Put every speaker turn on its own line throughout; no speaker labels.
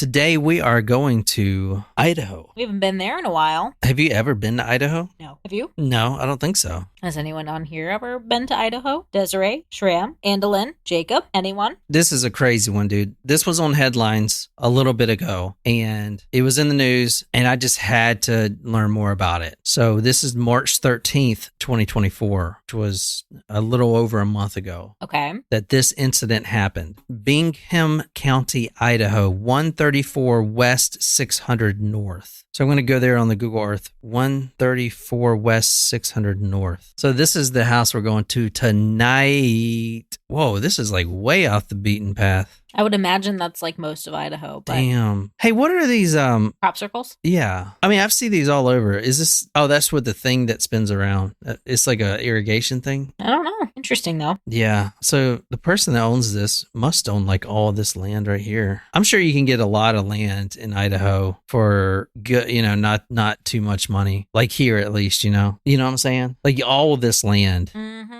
Today we are going to Idaho.
We haven't been there in a while.
Have you ever been to Idaho?
No. Have you?
No, I don't think so.
Has anyone on here ever been to Idaho? Desiree, Shram, Andalyn, Jacob, anyone?
This is a crazy one, dude. This was on headlines a little bit ago, and it was in the news, and I just had to learn more about it. So this is March 13th, 2024, which was a little over a month ago.
Okay.
That this incident happened. Bingham County, Idaho, 134 West 600 North. So I'm going to go there on the Google Earth, 134 West 600 North. So this is the house we're going to tonight. Whoa, this is like way off the beaten path.
I would imagine that's like most of Idaho. But
Damn. Hey, what are these?
crop circles?
Yeah. I mean, I've seen these all over. Is this? Oh, that's what the thing that spins around. It's like a irrigation thing.
I don't know. Interesting though.
Yeah. So the person that owns this must own like all this land right here. I'm sure you can get a lot of land in Idaho for good, not too much money. Like here at least, you know what I'm saying? Like all of this land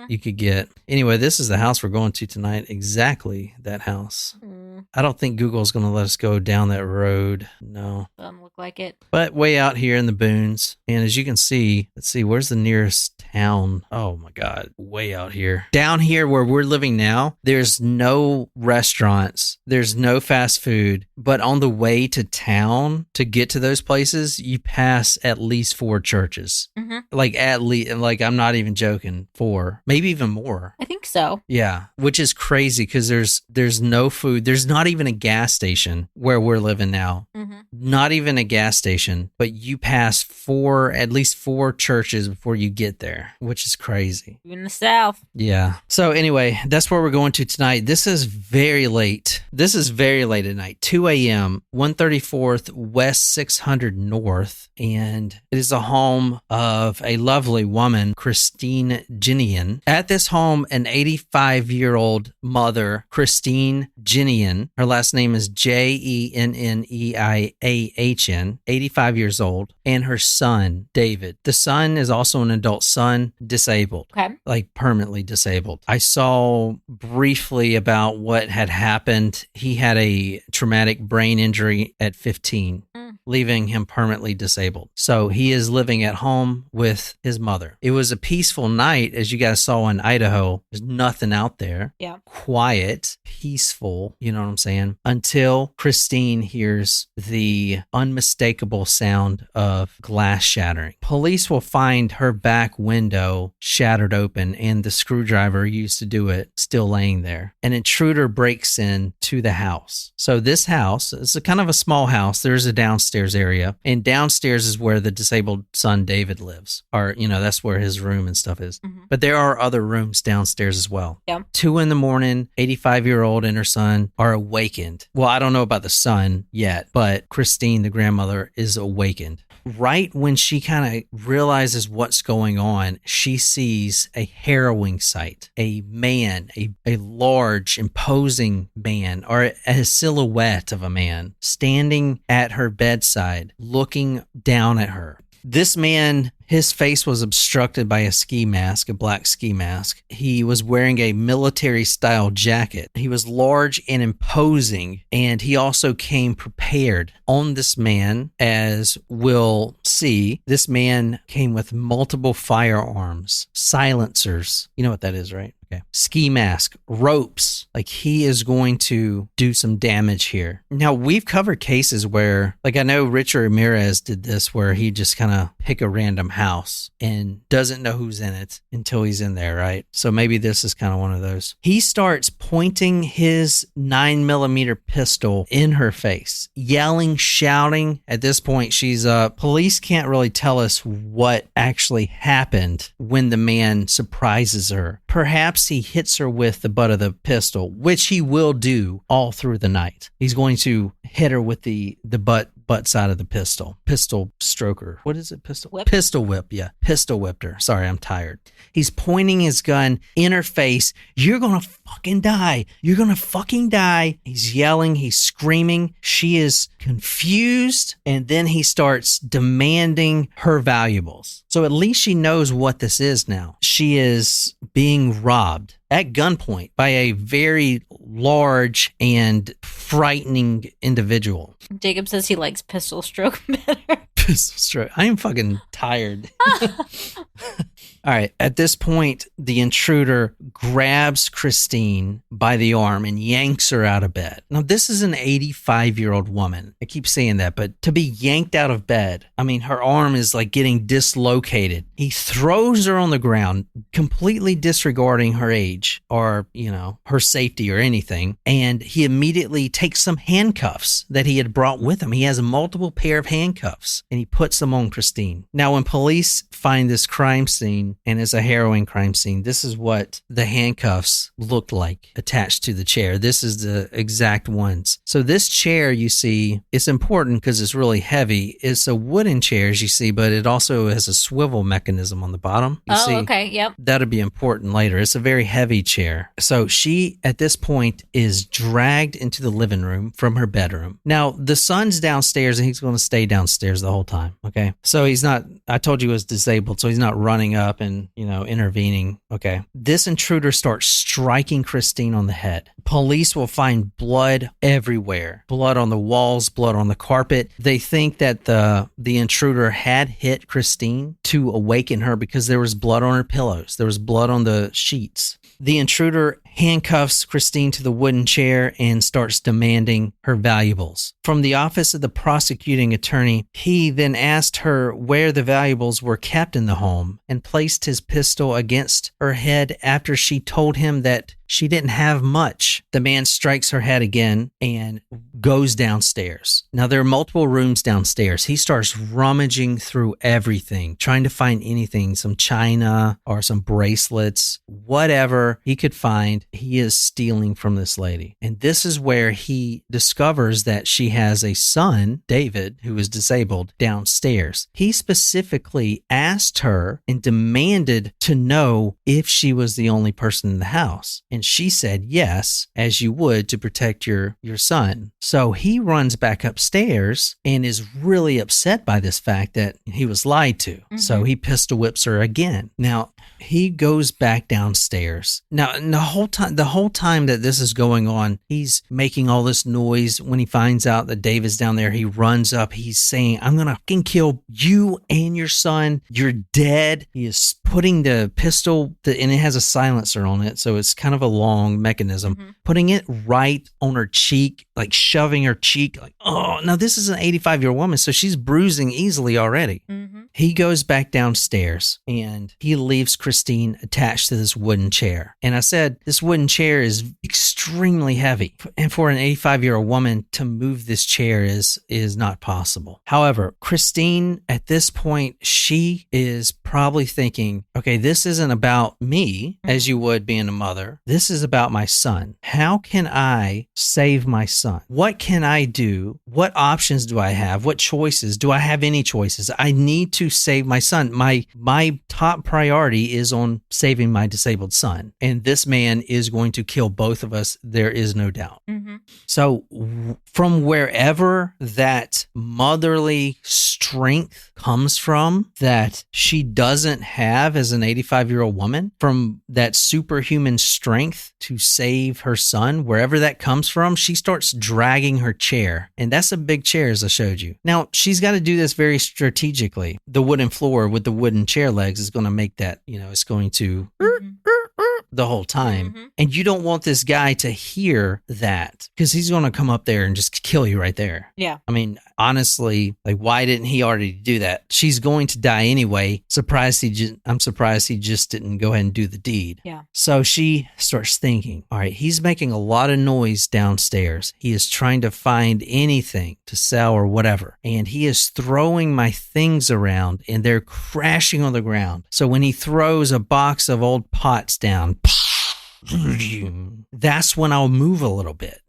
you could get. Anyway, this is the house we're going to tonight. Exactly that house. I don't think Google's going to let us go down that road. No.
Doesn't look like it.
But way out here in the boons. And as you can see, let's see, where's the nearest town? Oh my God. Way out here. Down here where we're living now, there's no restaurants. There's no fast food. But on the way to town to get to those places, you pass at least 4 churches. Like at least, like I'm not even joking, 4, maybe even more.
I think so.
Yeah, which is crazy because there's no food. There's not even a gas station where we're living now. Not even a gas station, but you pass at least 4 churches before you get there, which is crazy.
In the South.
Yeah. So anyway, that's where we're going to tonight. This is very late. This is very late at night. 2 a.m., 134th West 600 North. And it is a home of a lovely woman, Christine Jenneiahn. At this home, an 85-year-old mother, Christine Jenneiahn, her last name is Jenneiahn, 85 years old, and her son, David. The son is also an adult son, disabled.
Okay.
Like permanently disabled. I saw briefly about what had happened. He had a traumatic brain injury at 15. Leaving him permanently disabled. So he is living at home with his mother. It was a peaceful night, as you guys saw in Idaho. There's nothing out there.
Yeah.
Quiet, peaceful, you know what I'm saying? Until Christine hears the unmistakable sound of glass shattering. Police will find her back window shattered open and the screwdriver used to do it still laying there. An intruder breaks in to the house. So this house is a kind of a small house. There's a downstairs area, and downstairs is where the disabled son David lives, or that's where his room and stuff is. But there are other rooms downstairs as well.
Yeah.
2 a.m, 85-year-old and her son are awakened. Well, I don't know about the son yet, but Christine, the grandmother, is awakened. Right when she kind of realizes what's going on, she sees a harrowing sight. A man, a large, imposing man, or a silhouette of a man, standing at her bedside, looking down at her. This man, his face was obstructed by a ski mask, a black ski mask. He was wearing a military-style jacket. He was large and imposing, and he also came prepared. On this man, as we'll see, this man came with multiple firearms, silencers. You know what that is, right? Okay. Ski mask, ropes. Like he is going to do some damage here. Now, we've covered cases where, like I know Richard Ramirez did this, where he just kind of pick a random house and doesn't know who's in it until he's in there, right? So maybe this is kind of one of those. He starts pointing his 9mm pistol in her face, yelling, shouting. At this point, she's police can't really tell us what actually happened when the man surprises her. Perhaps he hits her with the butt of the pistol, which he will do all through the night. He's going to hit her with the butt side of the pistol stroker. What is it? Pistol whip? Pistol whip. Yeah. Pistol whipped her. Sorry, I'm tired. He's pointing his gun in her face. You're going to fucking die. You're going to fucking die. He's yelling. He's screaming. She is confused. And then he starts demanding her valuables. So at least she knows what this is now. She is being robbed at gunpoint by a very large and frightening individual.
Jacob says he likes pistol stroke better.
Pistol stroke. I am fucking tired. All right. At this point, the intruder grabs Christine by the arm and yanks her out of bed. Now, this is an 85-year-old woman. I keep saying that, but to be yanked out of bed, I mean, her arm is like getting dislocated. He throws her on the ground, completely disregarding her age or, her safety or anything. And he immediately takes some handcuffs that he had brought with him. He has a multiple pair of handcuffs and he puts them on Christine. Now, when police find this crime scene, and it's a harrowing crime scene, this is what the handcuffs looked like attached to the chair. This is the exact ones. So this chair, you see, it's important because it's really heavy. It's a wooden chair, as you see, but it also has a swivel mechanism on the bottom. You see,
okay, yep.
That'll be important later. It's a very heavy chair. So she, at this point, is dragged into the living room from her bedroom. Now, the son's downstairs, and he's going to stay downstairs the whole time, okay? So he's not, I told you he was disabled, so he's not running up and, intervening. Okay. This intruder starts striking Christine on the head. Police will find blood everywhere. Blood on the walls, blood on the carpet. They think that the intruder had hit Christine to awaken her because there was blood on her pillows. There was blood on the sheets. The intruder handcuffs Christine to the wooden chair and starts demanding her valuables. From the office of the prosecuting attorney, he then asked her where the valuables were kept in the home and placed his pistol against her head after she told him that she didn't have much. The man strikes her head again and goes downstairs. Now, there are multiple rooms downstairs. He starts rummaging through everything, trying to find anything, some china or some bracelets, whatever he could find. He is stealing from this lady. And this is where he discovers that she has a son, David, who is disabled, downstairs. He specifically asked her and demanded to know if she was the only person in the house. And she said yes, as you would to protect your son. So he runs back upstairs and is really upset by this fact that he was lied to. Mm-hmm. So he pistol whips her again. Now, he goes back downstairs. Now, the whole time that this is going on, he's making all this noise. When he finds out that David's down there, he runs up. He's saying, I'm going to fucking kill you and your son. You're dead. He is putting the pistol, and it has a silencer on it, so it's kind of a long mechanism, putting it right on her cheek, like shoving her cheek. Like, oh, now this is an 85-year-old woman, so she's bruising easily already. Mm-hmm. He goes back downstairs and he leaves Christine attached to this wooden chair. And I said, this wooden chair is extremely heavy. And for an 85-year-old woman to move this chair is not possible. However, Christine, at this point, she is probably thinking, okay, this isn't about me, as you would being a mother. This is about my son. How can I save my son? What can I do? What options do I have? What choices? Do I have any choices? I need to save my son. My top priority is on saving my disabled son. And this man is going to kill both of us. There is no doubt. Mm-hmm. So from wherever that motherly strength comes from that she doesn't have as an 85-year-old woman, from that superhuman strength to save her son, wherever that comes from, she starts dragging her chair. And that's a big chair, as I showed you. Now, she's got to do this very strategically. The wooden floor with the wooden chair legs is going to make that, it's going to the whole time. Mm-hmm. And you don't want this guy to hear that because he's going to come up there and just kill you right there.
Yeah.
I mean, honestly, like, why didn't he already do that? She's going to die anyway. I'm surprised he just didn't go ahead and do the deed.
Yeah.
So she starts thinking, all right, he's making a lot of noise downstairs. He is trying to find anything to sell or whatever. And he is throwing my things around and they're crashing on the ground. So when he throws a box of old pots down, that's when I'll move a little bit.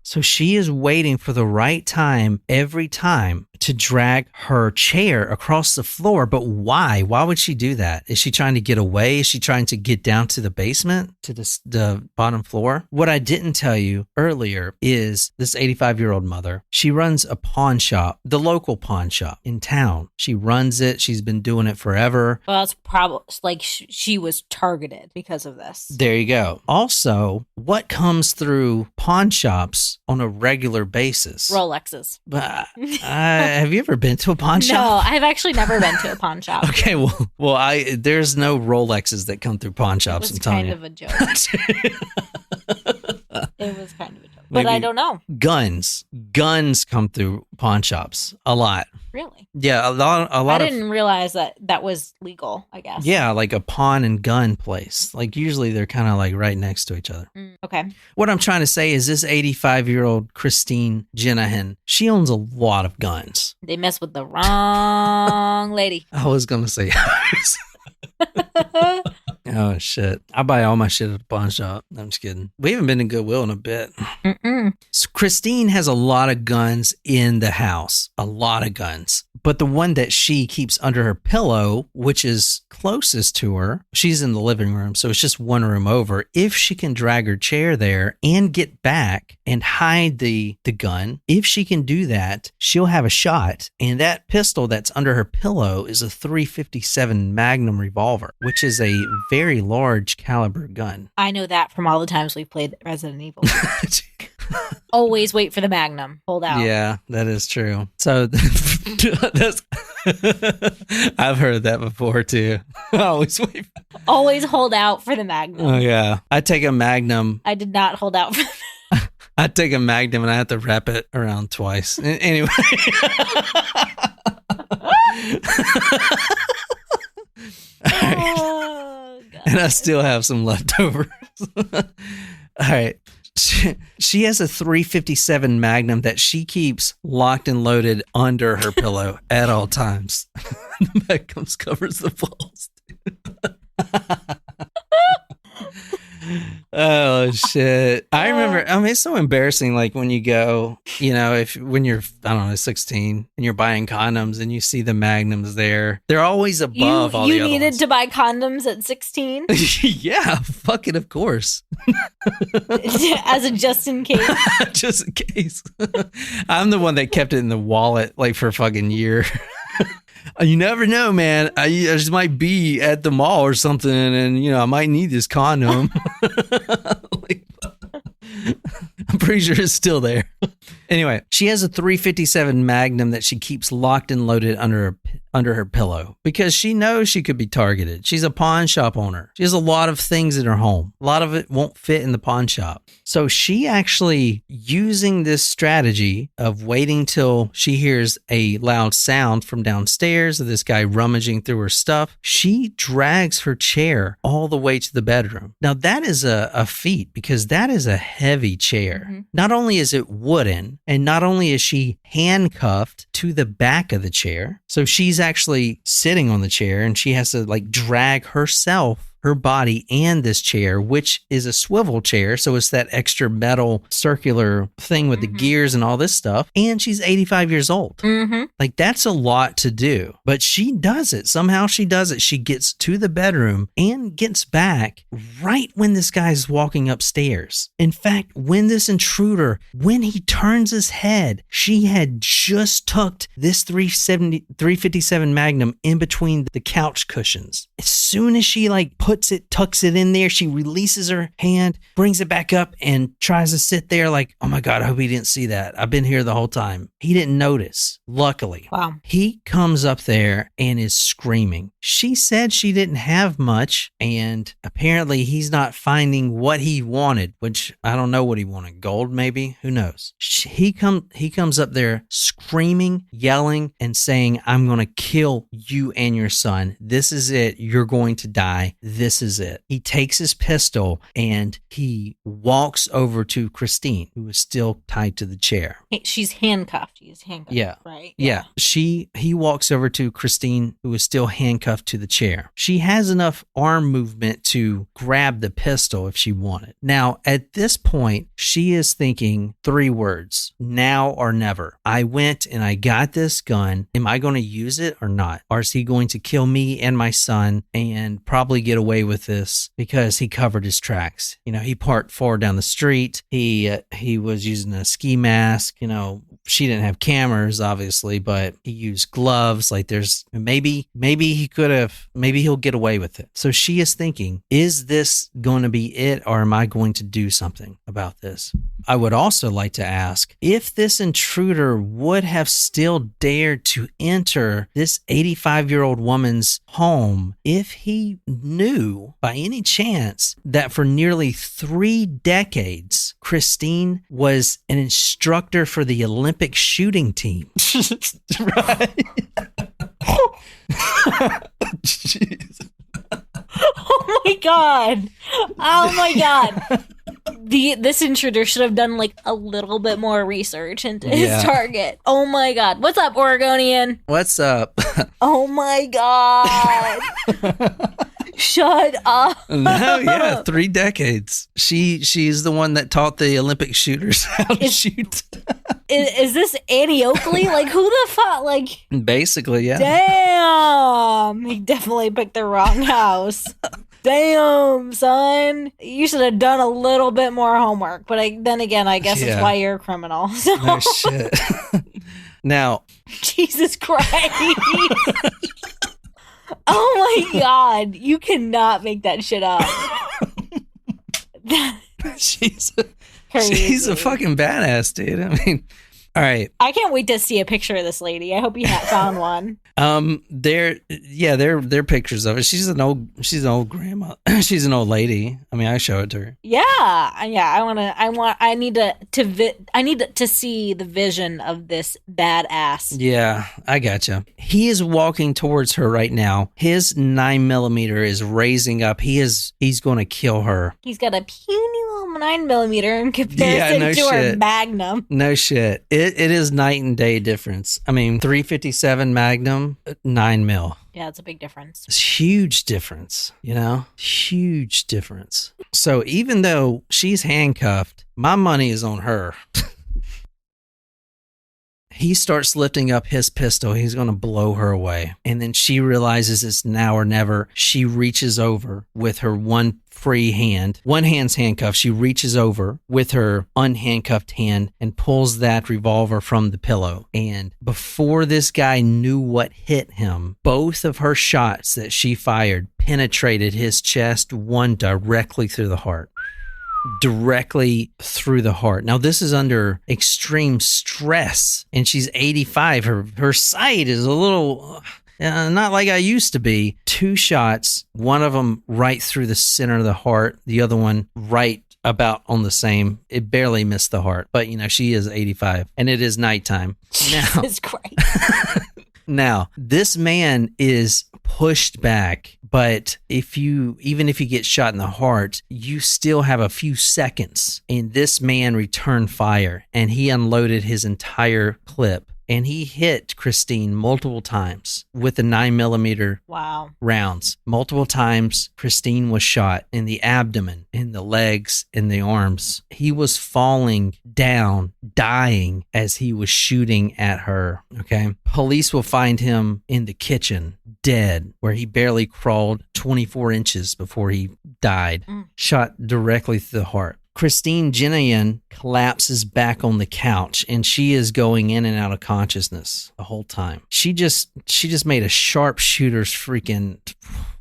So she is waiting for the right time every time to drag her chair across the floor. But why? Why would she do that? Is she trying to get away? Is she trying to get down to the basement, to the bottom floor? What I didn't tell you earlier is this 85-year-old mother, she runs a pawn shop, the local pawn shop in town. She runs it. She's been doing it forever.
Well, it's probably like she was targeted because of this.
There you go. Also, what comes through pawn shops guns on a regular basis.
Rolexes.
But have you ever been to a pawn shop?
No, I've actually never been to a pawn shop.
Okay, there's no Rolexes that come through pawn shops.
It was kind of a joke. It was kind of a joke. But I don't know.
Guns come through pawn shops a lot.
Really?
Yeah, a lot. I
didn't realize that was legal, I guess.
Yeah, like a pawn and gun place. Like usually they're kind of like right next to each other.
Okay.
What I'm trying to say is this 85-year-old Christine Jenneiahn, she owns a lot of guns.
They mess with the wrong lady.
I was going to say oh, shit. I buy all my shit at the pawn shop. I'm just kidding. We haven't been to Goodwill in a bit. So Christine has a lot of guns in the house. A lot of guns. But the one that she keeps under her pillow, which is closest to her, she's in the living room, so it's just one room over. If she can drag her chair there and get back and hide the gun, if she can do that, she'll have a shot. And that pistol that's under her pillow is a .357 Magnum revolver, which is a very large caliber gun.
I know that from all the times we've played Resident Evil. Always wait for the Magnum. Hold out.
Yeah, that is true. So that's I've heard that before too. Always wait.
Always hold out for the Magnum.
Oh yeah. I take a Magnum.
I did not hold out for
I take a Magnum and I have to wrap it around twice. Anyway.
Oh, God.
And I still have some leftovers. All right. She has a .357 Magnum that she keeps locked and loaded under her pillow at all times. The Magnum covers the balls. Oh shit! I remember. I mean, it's so embarrassing. Like when you go, when you're, I don't know, 16 and you're buying condoms and you see the Magnums there, they're always above all the other ones.
You needed to buy condoms at 16?
Yeah, fuck it, of course.
As a just in case.
Just in case. I'm the one that kept it in the wallet like for a fucking year. You never know, man. I just might be at the mall or something, and I might need this condom. I'm pretty sure it's still there. Anyway, she has a .357 Magnum that she keeps locked and loaded under her pillow because she knows she could be targeted. She's a pawn shop owner. She has a lot of things in her home. A lot of it won't fit in the pawn shop. So she actually, using this strategy of waiting till she hears a loud sound from downstairs of this guy rummaging through her stuff, she drags her chair all the way to the bedroom. Now that is a feat because that is a heavy chair. Mm-hmm. Not only is it wooden, and not only is she handcuffed to the back of the chair, so she's actually sitting on the chair and she has to drag herself, her body, and this chair, which is a swivel chair. So it's that extra metal circular thing with the gears and all this stuff. And she's 85 years old. Mm-hmm. That's a lot to do, but she does it. Somehow she does it. She gets to the bedroom and gets back right when this guy's walking upstairs. In fact, when this intruder, when he turns his head, she had just tucked this .357 Magnum in between the couch cushions. As soon as she tucks it in there, she releases her hand, brings it back up, and tries to sit there oh my God, I hope he didn't see that. I've been here the whole time. He didn't notice, luckily.
Wow.
He comes up there and is screaming. She said she didn't have much, and apparently he's not finding what he wanted, which I don't know what he wanted. Gold, maybe? Who knows? He comes up there screaming, yelling, and saying, I'm going to kill you and your son. This is it. You're going to die. This is it. He takes his pistol and he walks over to Christine, who is still tied to the chair.
She's handcuffed. She's handcuffed.
Yeah.
Right?
Yeah. He walks over to Christine, who is still handcuffed to the chair. She has enough arm movement to grab the pistol if she wanted. Now, at this point, she is thinking 3 words: now or never. I went and I got this gun. Am I going to use it or not? Or is he going to kill me and my son and probably get away away with this because he covered his tracks. You know, he parked forward down the street. He was using a ski mask. You know, she didn't have cameras, obviously, but he used gloves. Like maybe he'll get away with it. So she is thinking, is this going to be it, or am I going to do something about this? I would also like to ask if this intruder would have still dared to enter this 85-year-old woman's home if he knew by any chance that for nearly 3 decades, Christine was an instructor for the Olympic shooting team. Right?
Jeez. Oh my God. Oh my God. This intruder should have done like a little bit more research into his target. Oh my God. What's up, Oregonian?
What's up?
Oh my God. Shut up.
No, yeah, 3 decades. She's the one that taught the Olympic shooters how to shoot.
Is this Annie Oakley? Like, who the fuck? Like,
basically, yeah.
Damn. He definitely picked the wrong house. Damn, son. You should have done a little bit more homework. But then again, I guess it's why you're a criminal. So.
No shit. Now.
Jesus Christ. Oh my God. You cannot make that shit up.
She's a fucking badass, dude. I mean, all right.
I can't wait to see a picture of this lady. I hope you found one.
They're pictures of it. She's an old grandma. She's an old lady. I mean, I show it to her.
Yeah. I need to see the vision of this badass.
Yeah, I gotcha. He is walking towards her right now. His 9mm is raising up. He's going to kill her.
He's got a puny little 9mm in comparison to her Magnum.
No shit. It is night and day difference. I mean, 357 Magnum, 9mm.
Yeah, it's a big difference.
It's huge difference, you know? Huge difference. So even though she's handcuffed, my money is on her. He starts lifting up his pistol. He's going to blow her away. And then she realizes it's now or never. She reaches over with her one free hand. One hand's handcuffed. She reaches over with her unhandcuffed hand and pulls that revolver from the pillow. And before this guy knew what hit him, both of her shots that she fired penetrated his chest, one directly through the heart. Directly through the heart. Now, this is under extreme stress, and she's 85. Her sight is a little not like I used to be. 2 shots, one of them right through the center of the heart, the other one right about on the same. It barely missed the heart, but you know, she is 85, and it is nighttime. Now,
Jesus Christ.
Now, this man is pushed back, but even if you get shot in the heart, you still have a few seconds. And this man returned fire, and he unloaded his entire clip. And he hit Christine multiple times with the 9mm rounds. Multiple times, Christine was shot in the abdomen, in the legs, in the arms. He was falling down, dying as he was shooting at her. Okay. Police will find him in the kitchen, dead, where he barely crawled 24 inches before he died, shot directly through the heart. Christine Jenneiahn collapses back on the couch, and she is going in and out of consciousness the whole time. She just made a sharpshooter's freaking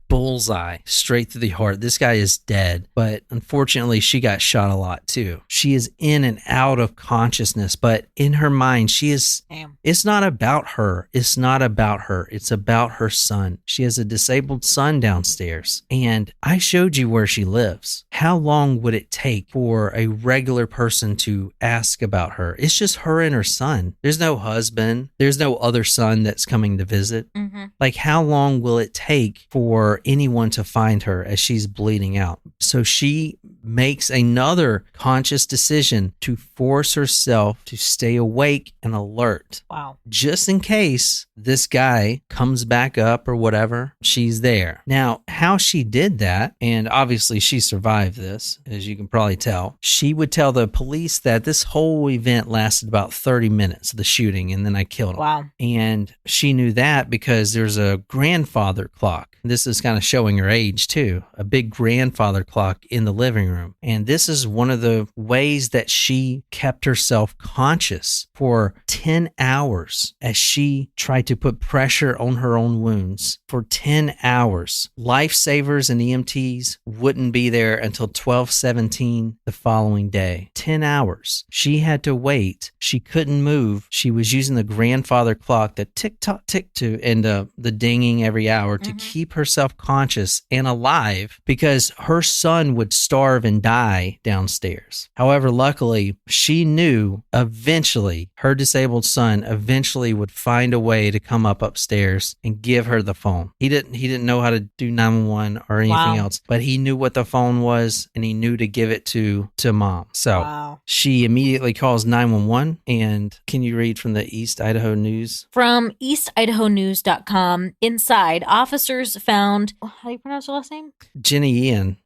bullseye straight through the heart. This guy is dead, but unfortunately she got shot a lot too. She is in and out of consciousness, but in her mind it's not about her. It's not about her. It's about her son. She has a disabled son downstairs, and I showed you where she lives. How long would it take for a regular person to ask about her? It's just her and her son. There's no husband. There's no other son that's coming to visit. Mm-hmm. Like, how long will it take for anyone to find her as she's bleeding out? So she makes another conscious decision to force herself to stay awake and alert.
Wow.
Just in case this guy comes back up or whatever, she's there. Now, how she did that, and obviously she survived this, as you can probably tell, she would tell the police that this whole event lasted about 30 minutes, the shooting, and then I killed him.
Wow.
And she knew that because there's a grandfather clock. This is kind of showing her age too. A big grandfather clock in the living room. And this is one of the ways that she kept herself conscious for 10 hours as she tried to put pressure on her own wounds. For 10 hours. Lifesavers and EMTs wouldn't be there until 12:17 the following day. 10 hours. She had to wait. She couldn't move. She was using the grandfather clock, the tick-tock, tick-to, and the dinging every hour to keep herself conscious and alive because her son would starve and die downstairs. However, luckily, she knew eventually her disabled son eventually would find a way to come up upstairs and give her the phone. He didn't know how to do 911 or anything else, but he knew what the phone was and he knew to give it to mom. So she immediately calls 911. And can you read from the East Idaho News?
From eastidahonews.com, inside, officers found, how do you pronounce her last name?
Jenneiahn.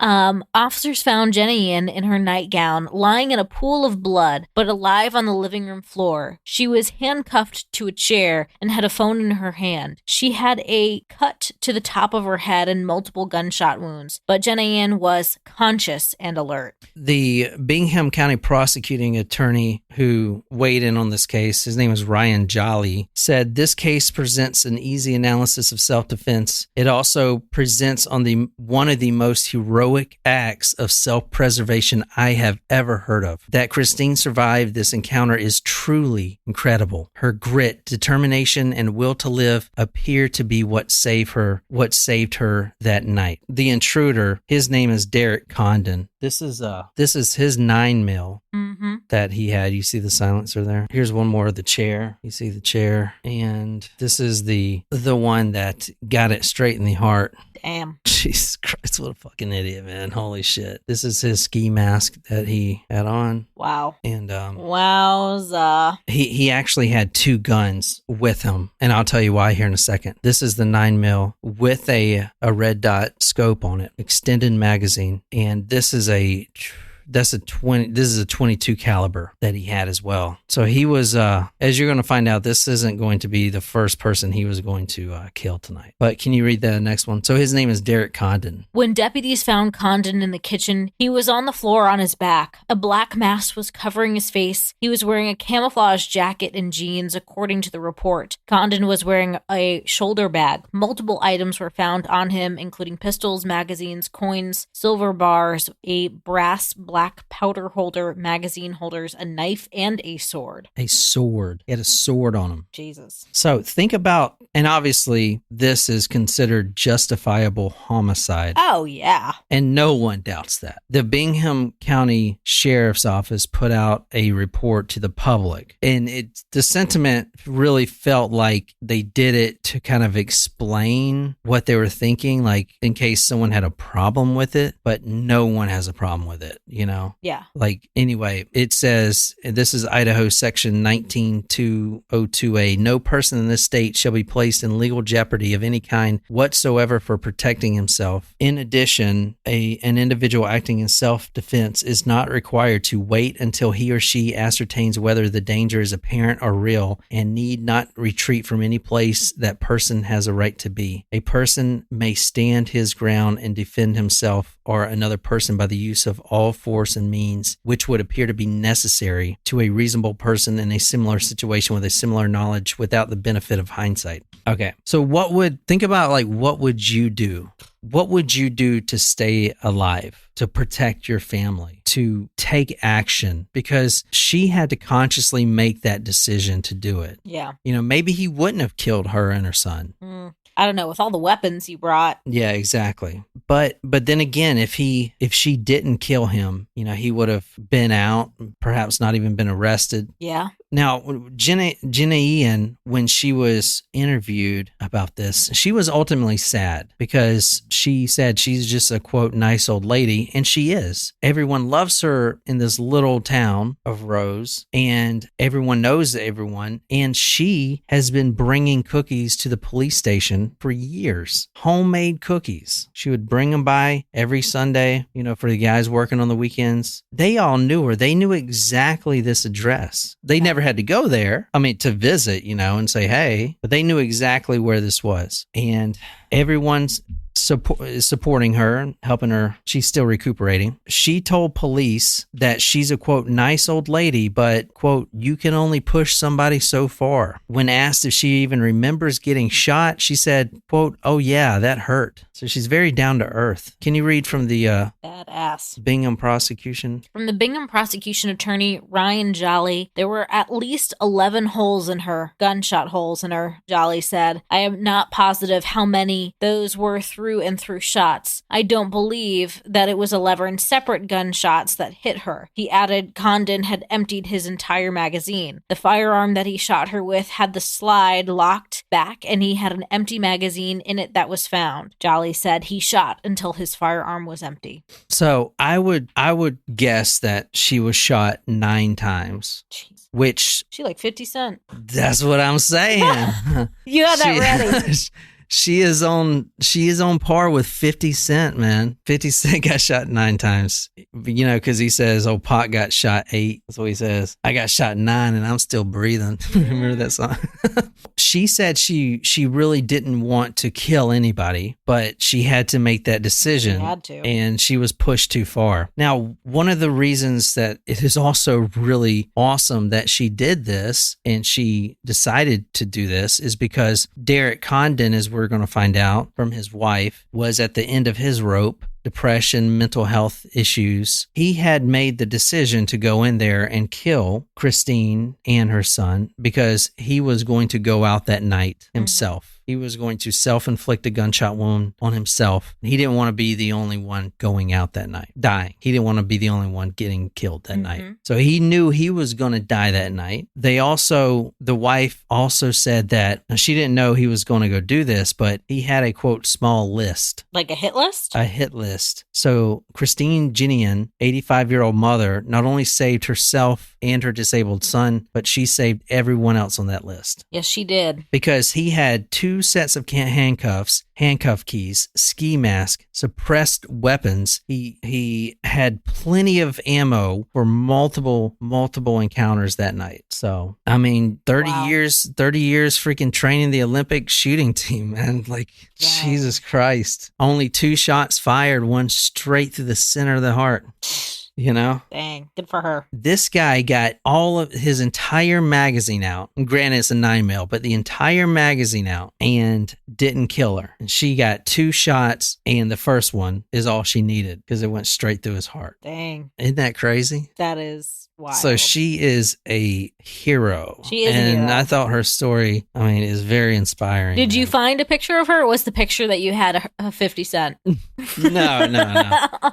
Officers found Jenneiahn in her nightgown, lying in a pool of blood, but alive on the living room floor. She was handcuffed to a chair and had a phone in her hand. She had a cut to the top of her head and multiple gunshot wounds, but Jenneiahn was conscious and alert.
The Bingham County prosecuting attorney who weighed in on this case, his name is Ryan Jolly, said this case presents an easy analysis of self-defense. It also presents on one of the most heroic acts of self-preservation I have ever heard of. That Christine survived this encounter is truly incredible. Her grit, determination, and will to live appear to be what saved her that night. The intruder, his name is Derek Condon. This is his 9mm that he had. You see the silencer there? Here's one more of the chair. You see the chair. And this is the one that got it straight in the heart.
Damn.
Jesus Christ, what a fucking idiot, man. Holy shit. This is his ski mask that he had on.
Wow.
And
wowza.
He actually had 2 guns with him. And I'll tell you why here in a second. This is the 9mm with a red dot scope on it, extended magazine. And this is a 22 caliber that he had as well. So he was, as you're going to find out, this isn't going to be the first person he was going to kill tonight. But can you read the next one? So his name is Derek Condon.
When deputies found Condon in the kitchen, he was on the floor on his back. A black mask was covering his face. He was wearing a camouflage jacket and jeans, according to the report. Condon was wearing a shoulder bag. Multiple items were found on him, including pistols, magazines, coins, silver bars, a brass black powder holder, magazine holders, a knife, and a sword.
A sword. He had a sword on him.
Jesus.
So think about, and obviously this is considered justifiable homicide.
Oh, yeah.
And no one doubts that. The Bingham County Sheriff's Office put out a report to the public, and the sentiment really felt like they did it to kind of explain what they were thinking, like in case someone had a problem with it, but no one has a problem with it, you know?
Yeah.
Like, anyway, it says, this is Idaho section 19202A, no person in this state shall be placed in legal jeopardy of any kind whatsoever for protecting himself. In addition, an individual acting in self-defense is not required to wait until he or she ascertains whether the danger is apparent or real and need not retreat from any place that person has a right to be. A person may stand his ground and defend himself or another person by the use of all force and means which would appear to be necessary to a reasonable person in a similar situation with a similar knowledge without the benefit of hindsight. Okay, so what would you do? What would you do to stay alive, to protect your family, to take action? Because she had to consciously make that decision to do it.
Yeah.
You know, maybe he wouldn't have killed her and her son.
I don't know, with all the weapons he brought.
Yeah, exactly. But then again, if she didn't kill him, you know, he would have been out, perhaps not even been arrested.
Yeah.
Now, Jenneiahn, when she was interviewed about this, she was ultimately sad because she said she's just a, quote, nice old lady, and she is. Everyone loves her in this little town of Rose, and everyone knows everyone, and she has been bringing cookies to the police station for years. Homemade cookies. She would bring them by every Sunday, you know, for the guys working on the weekends. They all knew her. They knew exactly this address. They never had to go there, to visit, you know, and say, hey, but they knew exactly where this was. And everyone's supporting her, helping her. She's still recuperating. She told police that she's a, quote, nice old lady, but, quote, you can only push somebody so far. When asked if she even remembers getting shot, she said, quote, oh yeah, that hurt. So she's very down to earth. Can you read from the
badass
Bingham prosecution?
From the Bingham prosecution attorney, Ryan Jolly, there were at least 11 holes in her, gunshot holes in her, Jolly said. I am not positive how many those were through and through shots. I don't believe that it was 11 separate gunshots that hit her. He added Condon had emptied his entire magazine. The firearm that he shot her with had the slide locked back, and he had an empty magazine in it that was found. Jolly said he shot until his firearm was empty.
So I would guess that she was shot 9 times.
Jeez.
Which
she like 50 Cent.
That's what I'm saying.
You had that ready.
She is on par with 50 Cent, man. 50 Cent got shot 9 times. You know, because he says, oh, Pac got shot 8. That's what he says. I got shot 9 and I'm still breathing. Remember that song? She said she really didn't want to kill anybody, but she had to make that decision.
She had to.
And she was pushed too far. Now, one of the reasons that it is also really awesome that she did this and she decided to do this is because Derek Condon, as we're going to find out from his wife, was at the end of his rope. Depression, mental health issues. He had made the decision to go in there and kill Christine and her son because he was going to go out that night himself. Mm-hmm. He was going to self-inflict a gunshot wound on himself. He didn't want to be the only one going out that night, dying. He didn't want to be the only one getting killed that night. So he knew he was going to die that night. The wife also said that she didn't know he was going to go do this, but he had a, quote, small list.
Like a hit list?
A hit list. So Christine Jenneiahn, 85-year-old mother, not only saved herself and her disabled son, but she saved everyone else on that list.
Yes, she did.
Because he had 2 sets of handcuffs, handcuff keys, ski mask, suppressed weapons. He had plenty of ammo for multiple encounters that night. So, I mean, 30 years freaking training the Olympic shooting team, man. Like, Jesus Christ. Only 2 shots fired, one straight through the center of the heart. You know?
Dang, good for her.
This guy got all of his entire magazine out. And granted, it's a 9 mil, but the entire magazine out and didn't kill her. And she got 2 shots, and the first one is all she needed because it went straight through his heart.
Dang.
Isn't that crazy?
That is wild.
So she is a hero.
She is a hero.
And I thought her story, is very inspiring.
Did you find a picture of her, or was the picture that you had a 50 Cent?
No.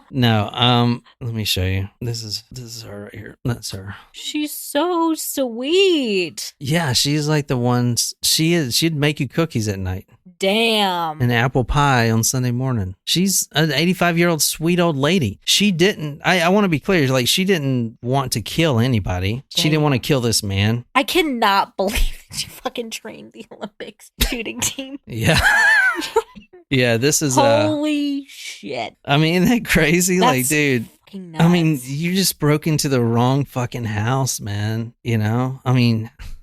No, let me show you. This is her right here. That's her.
She's so sweet.
Yeah, she's like the ones. She'd make you cookies at night.
Damn.
An apple pie on Sunday morning. She's an 85-year-old sweet old lady. She didn't, I want to be clear, like, she didn't want to kill anybody. Damn. She didn't want to kill this man.
I cannot believe that you fucking trained the Olympics shooting team.
Yeah. Yeah, this is
holy shit.
Isn't that crazy?
That's
like, dude.
Nuts.
You just broke into the wrong fucking house, man. You know?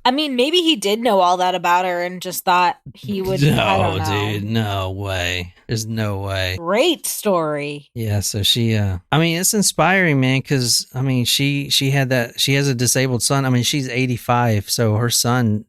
Maybe he did know all that about her and just thought he would.
No, dude, no way. There's no way.
Great story.
Yeah, so she, it's inspiring, man, because, she has a disabled son. She's 85, so her son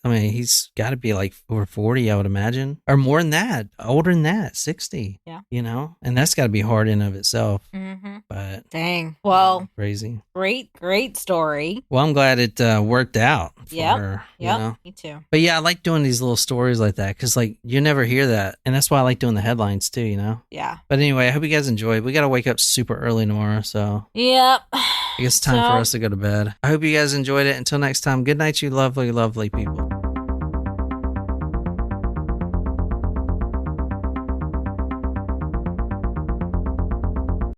he's got to be like over 40, I would imagine. Or more than that, older than that, 60.
Yeah.
You know? And that's got to be hard in of itself.
Mm-hmm.
But.
Dang. Well.
Crazy.
Great story.
Well, I'm glad it worked out.
Yeah.
Yeah,
me too.
But yeah, I like doing these little stories like that because, like, you never hear that, and that's why I like doing the headlines too. You know.
Yeah.
But anyway, I hope you guys enjoyed. We got to wake up super early tomorrow, so.
Yep.
I guess it's time for us to go to bed. I hope you guys enjoyed it. Until next time, good night, you lovely, lovely people.